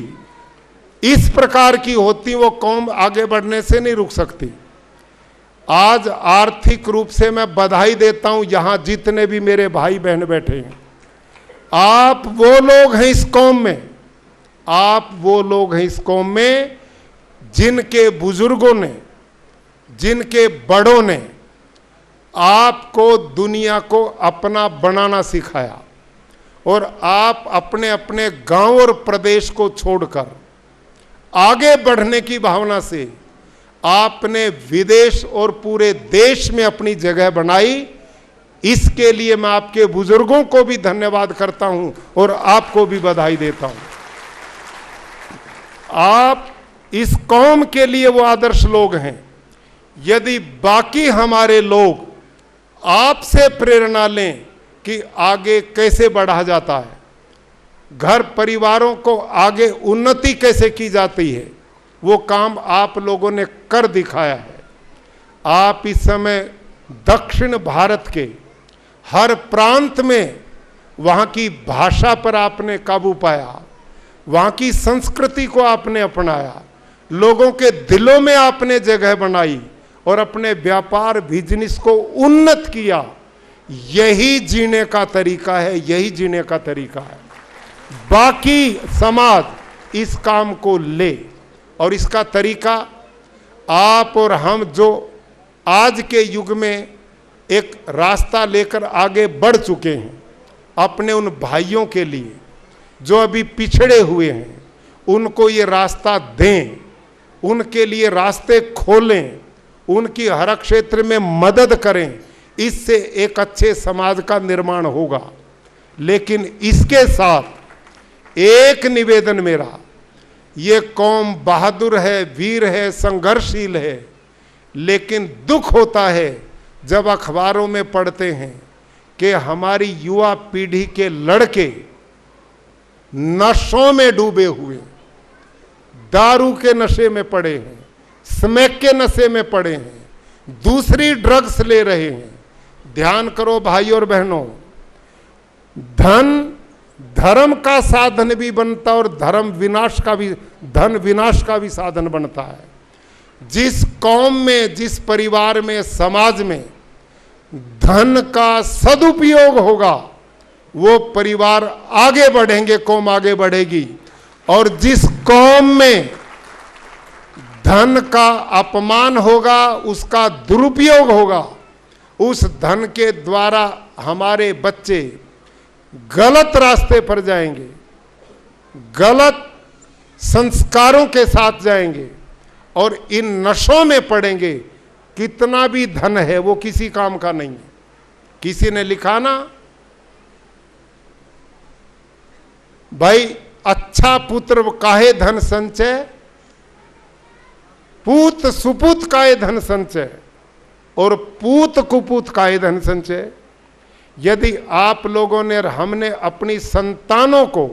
इस प्रकार की होती, वो कौम आगे बढ़ने से नहीं रुक सकती। आज आर्थिक रूप से मैं बधाई देता हूं यहां जितने भी मेरे भाई बहन बैठे हैं। आप वो लोग हैं इस कौम में, आप वो लोग हैं इस कौम में जिनके बुजुर्गों ने, जिनके बड़ों ने आपको दुनिया को अपना बनाना सिखाया, और आप अपने अपने गांव और प्रदेश को छोड़कर आगे बढ़ने की भावना से आपने विदेश और पूरे देश में अपनी जगह बनाई। इसके लिए मैं आपके बुजुर्गों को भी धन्यवाद करता हूं और आपको भी बधाई देता हूं। आप इस कौम के लिए वो आदर्श लोग हैं। यदि बाकी हमारे लोग आपसे प्रेरणा लें कि आगे कैसे बढ़ा जाता है, घर परिवारों को आगे उन्नति कैसे की जाती है, वो काम आप लोगों ने कर दिखाया है। आप इस समय दक्षिण भारत के हर प्रांत में वहाँ की भाषा पर आपने काबू पाया, वहाँ की संस्कृति को आपने अपनाया, लोगों के दिलों में आपने जगह बनाई और अपने व्यापार बिजनेस को उन्नत किया। यही जीने का तरीका है, यही जीने का तरीका है। बाकी समाज इस काम को ले, और इसका तरीका आप और हम जो आज के युग में एक रास्ता लेकर आगे बढ़ चुके हैं, अपने उन भाइयों के लिए जो अभी पिछड़े हुए हैं, उनको ये रास्ता दें, उनके लिए रास्ते खोलें, उनकी हर क्षेत्र में मदद करें। इससे एक अच्छे समाज का निर्माण होगा। लेकिन इसके साथ एक निवेदन मेरा, ये कौम बहादुर है, वीर है, संघर्षशील है, लेकिन दुख होता है जब अखबारों में पढ़ते हैं कि हमारी युवा पीढ़ी के लड़के नशों में डूबे हुए, दारू के नशे में पड़े हैं, स्मैक के नशे में पड़े हैं, दूसरी ड्रग्स ले रहे हैं। ध्यान करो भाई और बहनों, धन धर्म का साधन भी बनता और धन विनाश का भी साधन बनता है। जिस कौम में, जिस परिवार में, समाज में धन का सदुपयोग होगा, वो परिवार आगे बढ़ेंगे, कौम आगे बढ़ेगी। और जिस कौम में धन का अपमान होगा, उसका दुरुपयोग होगा, उस धन के द्वारा हमारे बच्चे गलत रास्ते पर जाएंगे, गलत संस्कारों के साथ जाएंगे और इन नशों में पड़ेंगे। कितना भी धन है वो किसी काम का नहीं है। किसी ने लिखा ना, भाई अच्छा पुत्र काहे धन संचय, पूत सुपूत काहे धन संचय, और पूत कुपूत काहे धन संचय। यदि आप लोगों ने और हमने अपनी संतानों को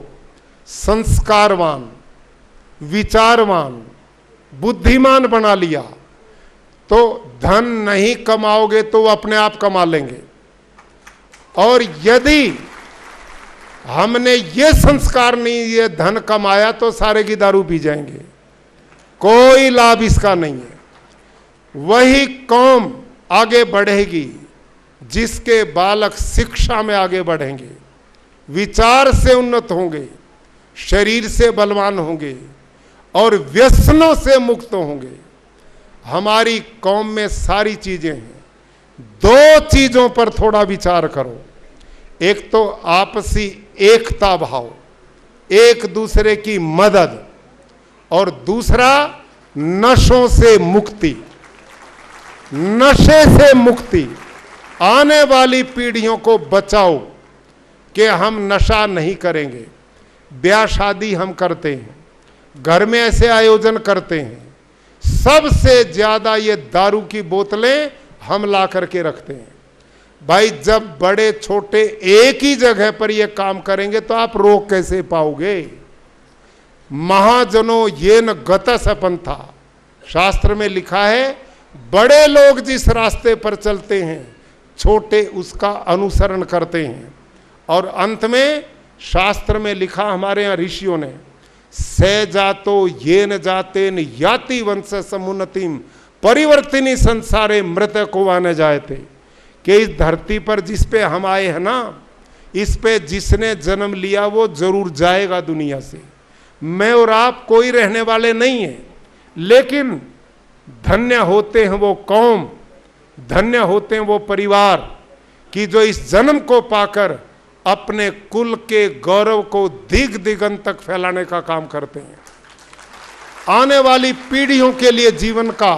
संस्कारवान, विचारवान, बुद्धिमान बना लिया, तो धन नहीं कमाओगे तो वो अपने आप कमा लेंगे। और यदि हमने ये संस्कार नहीं, ये धन कमाया, तो सारे की दारू पी जाएंगे, कोई लाभ इसका नहीं है। वही कौम आगे बढ़ेगी जिसके बालक शिक्षा में आगे बढ़ेंगे, विचार से उन्नत होंगे, शरीर से बलवान होंगे और व्यसनों से मुक्त होंगे। हमारी कौम में सारी चीजें हैं। दो चीजों पर थोड़ा विचार करो। एक तो आपसी एकता भाव, एक दूसरे की मदद, और दूसरा नशों से मुक्ति, नशे से मुक्ति। आने वाली पीढ़ियों को बचाओ। कि हम नशा नहीं करेंगे, ब्याह शादी हम करते हैं, घर में ऐसे आयोजन करते हैं, सबसे ज्यादा ये दारू की बोतलें हम ला करके रखते हैं। भाई जब बड़े छोटे एक ही जगह पर ये काम करेंगे तो आप रोक कैसे पाओगे? महाजनों ये न गतस पंथा, शास्त्र में लिखा है बड़े लोग जिस रास्ते पर चलते हैं छोटे उसका अनुसरण करते हैं। और अंत में शास्त्र में लिखा हमारे यहाँ ऋषियों ने, से जातो ये न जाते न याति वंश समुन्नतिम परिवर्तिनी संसारे मृत को आने जाते, कि इस धरती पर जिस पे हम आए हैं ना, इस पे जिसने जन्म लिया वो जरूर जाएगा दुनिया से। मैं और आप कोई रहने वाले नहीं हैं, लेकिन धन्य होते हैं वो कौम, धन्य होते हैं वो परिवार कि जो इस जन्म को पाकर अपने कुल के गौरव को दिग दिगंत तक फैलाने का काम करते हैं, आने वाली पीढ़ियों के लिए जीवन का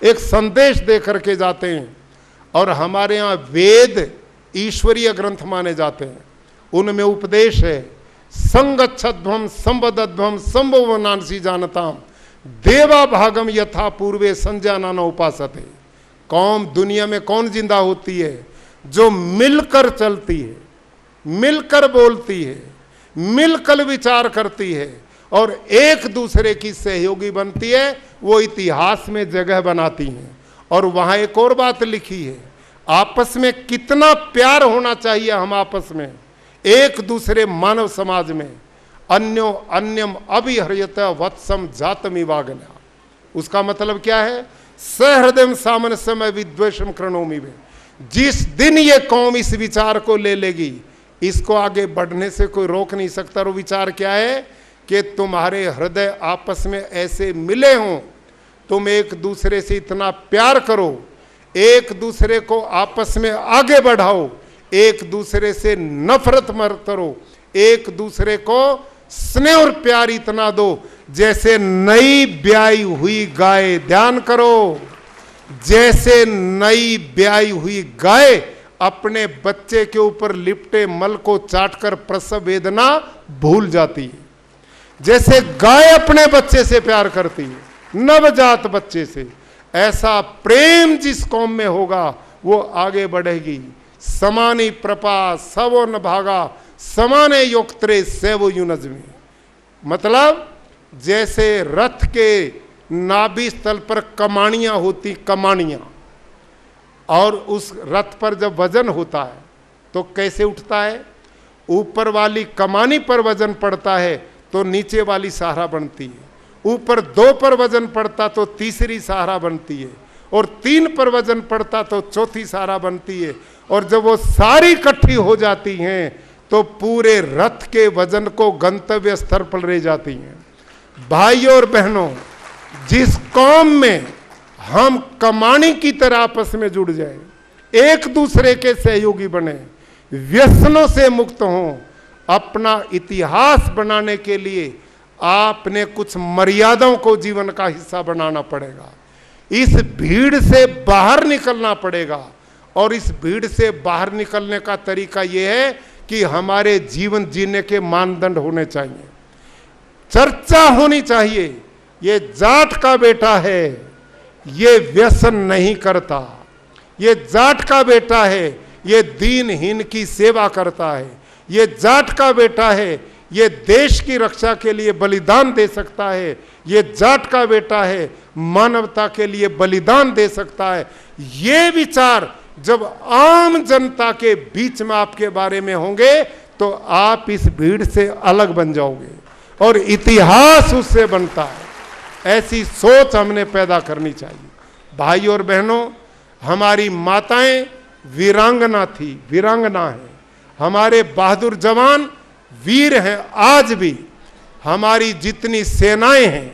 एक संदेश दे करके जाते हैं। और हमारे यहाँ वेद ईश्वरीय ग्रंथ माने जाते हैं, उनमें उपदेश है संगच्छध्वम संवदध्वम संभवनांसी जानताम देवा भागम यथा पूर्वे संजाना न उपासते। कौम दुनिया में कौन जिंदा होती है? जो मिलकर चलती है, मिलकर बोलती है, मिलकर विचार करती है और एक दूसरे की सहयोगी बनती है, वो इतिहास में जगह बनाती हैं। और वहां एक और बात लिखी है, आपस में कितना प्यार होना चाहिए हम आपस में, एक दूसरे मानव समाज में। अन्यो अन्यम अभिहर्यत वत्सम जातमिवागना, उसका मतलब क्या है? सहृदय सामनस्य में विद्वेषम कृणोमि में। जिस दिन ये कौम इस विचार को ले लेगी, इसको आगे बढ़ने से कोई रोक नहीं सकता। वो विचार क्या है कि तुम्हारे हृदय आपस में ऐसे मिले हों, तुम एक दूसरे से इतना प्यार करो, एक दूसरे को आपस में आगे बढ़ाओ, एक दूसरे से नफरत मत करो, एक दूसरे को स्नेह और प्यार इतना दो जैसे नई ब्याई हुई गाय, ध्यान करो, जैसे नई ब्याई हुई गाय अपने बच्चे के ऊपर लिपटे मल को चाटकर प्रसव वेदना भूल जाती है, जैसे गाय अपने बच्चे से प्यार करती है, नवजात बच्चे से, ऐसा प्रेम जिस कौम में होगा वो आगे बढ़ेगी। समानी प्रपा सवो न भागा समाने योक्त्रे सेवो युनजमी, मतलब जैसे रथ के नाभि स्थल पर कमानियां होती, कमानियां, और उस रथ पर जब वजन होता है तो कैसे उठता है? ऊपर वाली कमानी पर वजन पड़ता है तो नीचे वाली सहारा बनती है, ऊपर 2 पर वजन पड़ता तो तीसरी सहारा बनती है, और 3 पर वजन पड़ता तो चौथी सहारा बनती है। और जब वो सारी इकट्ठी हो जाती हैं तो पूरे रथ के वजन को गंतव्य स्तर पर ले जाती हैं। भाइयों और बहनों, जिस कौम में हम कमानी की तरह आपस में जुड़ जाए, एक दूसरे के सहयोगी बने, व्यसनों से मुक्त हों, अपना इतिहास बनाने के लिए आपने कुछ मर्यादाओं को जीवन का हिस्सा बनाना पड़ेगा। इस भीड़ से बाहर निकलना पड़ेगा, और इस भीड़ से बाहर निकलने का तरीका यह है कि हमारे जीवन जीने के मानदंड होने चाहिए, चर्चा होनी चाहिए। ये जाट का बेटा है, ये व्यसन नहीं करता, ये जाट का बेटा है, ये दीनहीन की सेवा करता है, ये जाट का बेटा है, ये देश की रक्षा के लिए बलिदान दे सकता है, ये जाट का बेटा है, मानवता के लिए बलिदान दे सकता है। ये विचार जब आम जनता के बीच में आपके बारे में होंगे तो आप इस भीड़ से अलग बन जाओगे और इतिहास उससे बनता है। ऐसी सोच हमने पैदा करनी चाहिए। भाई और बहनों, हमारी माताएं वीरांगना थी, वीरांगना है, हमारे बहादुर जवान वीर हैं आज भी। हमारी जितनी सेनाएं हैं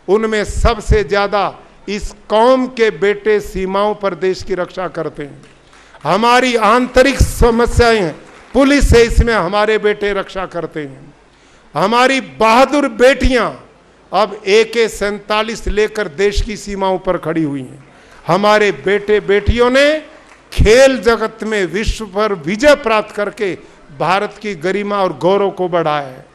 उनमें सबसे ज्यादा इस कौम के बेटे सीमाओं पर देश की रक्षा करते हैं। हमारी आंतरिक समस्याएं हैं, पुलिस है, इसमें हमारे बेटे रक्षा करते हैं। हमारी बहादुर बेटियां अब AK-47 लेकर देश की सीमाओं पर खड़ी हुई हैं। हमारे बेटे बेटियों ने खेल जगत में विश्व पर विजय प्राप्त करके भारत की गरिमा और गौरव को बढ़ाया है।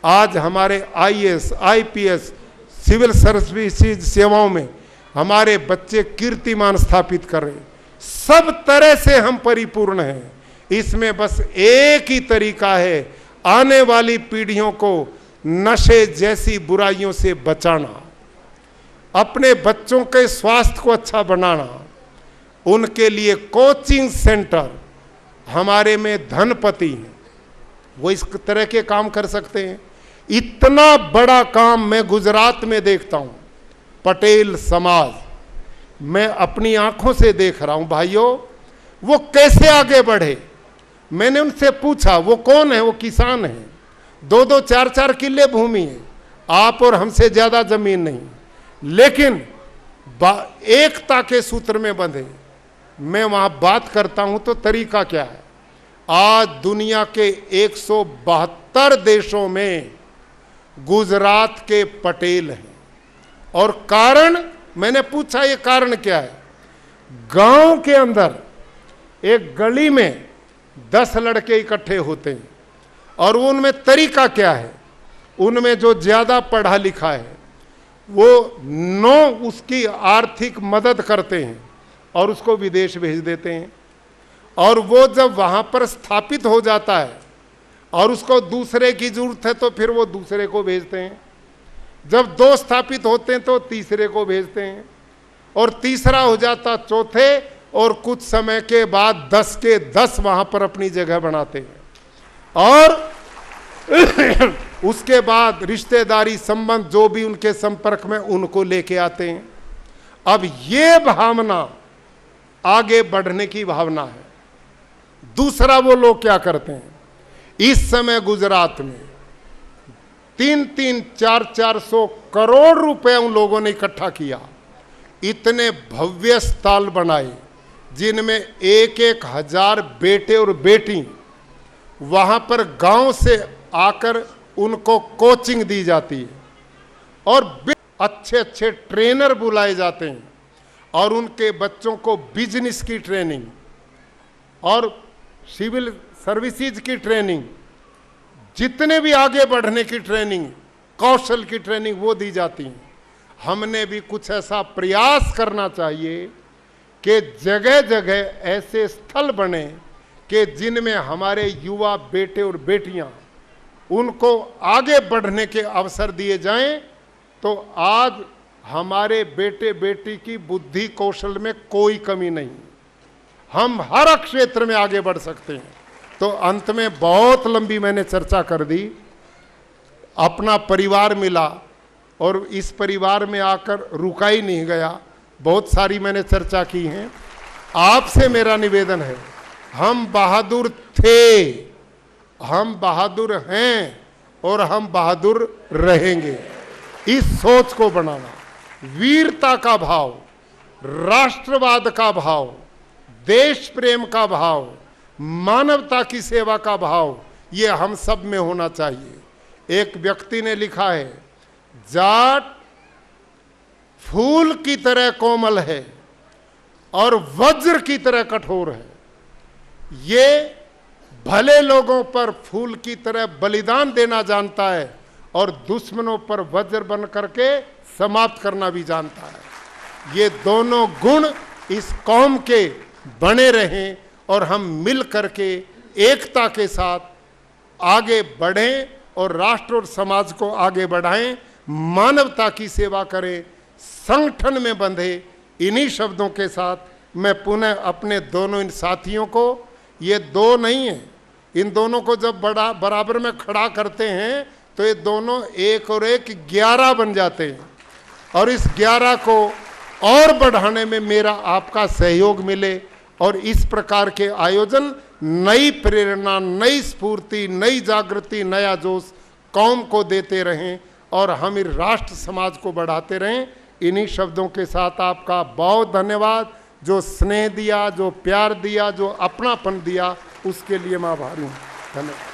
आज हमारे आईएएस, आईपीएस, सिविल सर्विसेज सेवाओं में हमारे बच्चे कीर्तिमान स्थापित कर रहे हैं। सब तरह से हम परिपूर्ण हैं। इसमें बस एक ही तरीका है, आने वाली पीढ़ियों को नशे जैसी बुराइयों से बचाना, अपने बच्चों के स्वास्थ्य को अच्छा बनाना। उनके लिए कोचिंग सेंटर, हमारे में धनपति हैं, वो इस तरह के काम कर सकते हैं। इतना बड़ा काम मैं गुजरात में देखता हूं। पटेल समाज, मैं अपनी आंखों से देख रहा हूं भाइयों, वो कैसे आगे बढ़े। मैंने उनसे पूछा, वो कौन है? वो किसान है, 2-2, 4-4 किले भूमि है, आप और हमसे ज्यादा जमीन नहीं, लेकिन एकता के सूत्र में बंधे। मैं वहां बात करता हूं तो तरीका क्या है? आज दुनिया के 172 देशों में गुजरात के पटेल हैं। और कारण, मैंने पूछा ये कारण क्या है? गांव के अंदर एक गली में 10 लड़के इकट्ठे होते हैं और उनमें तरीका क्या है? उनमें जो ज्यादा पढ़ा लिखा है वो 9 उसकी आर्थिक मदद करते हैं और उसको विदेश भेज देते हैं। और वो जब वहां पर स्थापित हो जाता है और उसको दूसरे की जरूरत है तो फिर वो दूसरे को भेजते हैं। जब 2 स्थापित होते हैं तो तीसरे को भेजते हैं, और तीसरा हो जाता चौथे, और कुछ समय के बाद 10 के 10 वहां पर अपनी जगह बनाते हैं। और उसके बाद रिश्तेदारी संबंध जो भी उनके संपर्क में, उनको लेके आते हैं। अब ये भावना आगे बढ़ने की भावना है। दूसरा, वो लोग क्या करते हैं? इस समय गुजरात में 3-3, 400 करोड़ रुपए उन लोगों ने इकट्ठा किया। इतने भव्य अस्पताल बनाए जिनमें 1-1 हजार बेटे और बेटी, वहां पर गांव से आकर उनको कोचिंग दी जाती है, और अच्छे अच्छे ट्रेनर बुलाए जाते हैं, और उनके बच्चों को बिजनेस की ट्रेनिंग और सिविल सर्विसेज की ट्रेनिंग, जितने भी आगे बढ़ने की ट्रेनिंग, कौशल की ट्रेनिंग, वो दी जाती है। हमने भी कुछ ऐसा प्रयास करना चाहिए कि जगह जगह ऐसे स्थल बने कि जिनमें हमारे युवा बेटे और बेटियां, उनको आगे बढ़ने के अवसर दिए जाएं। तो आज हमारे बेटे बेटी की बुद्धि कौशल में कोई कमी नहीं, हम हर क्षेत्र में आगे बढ़ सकते हैं। तो अंत में बहुत लंबी मैंने चर्चा कर दी। अपना परिवार मिला और इस परिवार में आकर रुका ही नहीं गया, बहुत सारी मैंने चर्चा की है। आपसे मेरा निवेदन है, हम बहादुर थे, हम बहादुर हैं और हम बहादुर रहेंगे। इस सोच को बनाना, वीरता का भाव, राष्ट्रवाद का भाव, देश प्रेम का भाव, मानवता की सेवा का भाव, ये हम सब में होना चाहिए। एक व्यक्ति ने लिखा है, जाट फूल की तरह कोमल है और वज्र की तरह कठोर है। ये भले लोगों पर फूल की तरह बलिदान देना जानता है और दुश्मनों पर वज्र बन करके समाप्त करना भी जानता है। ये दोनों गुण इस कौम के बने रहें और हम मिल करके एकता के साथ आगे बढ़ें और राष्ट्र और समाज को आगे बढ़ाएं, मानवता की सेवा करें, संगठन में बंधे। इन्हीं शब्दों के साथ मैं पुनः अपने दोनों इन साथियों को, ये 2 नहीं है, इन दोनों को जब बराबर में खड़ा करते हैं तो ये दोनों 1 और 1 11 बन जाते हैं। और इस 11 को और बढ़ाने में मेरा आपका सहयोग मिले और इस प्रकार के आयोजन नई प्रेरणा, नई स्फूर्ति, नई जागृति, नया जोश कौम को देते रहें और हम इस राष्ट्र समाज को बढ़ाते रहें। इन्हीं शब्दों के साथ आपका बहुत धन्यवाद। जो स्नेह दिया, जो प्यार दिया, जो अपनापन दिया, उसके लिए मैं आभारी हूँ। धन्यवाद।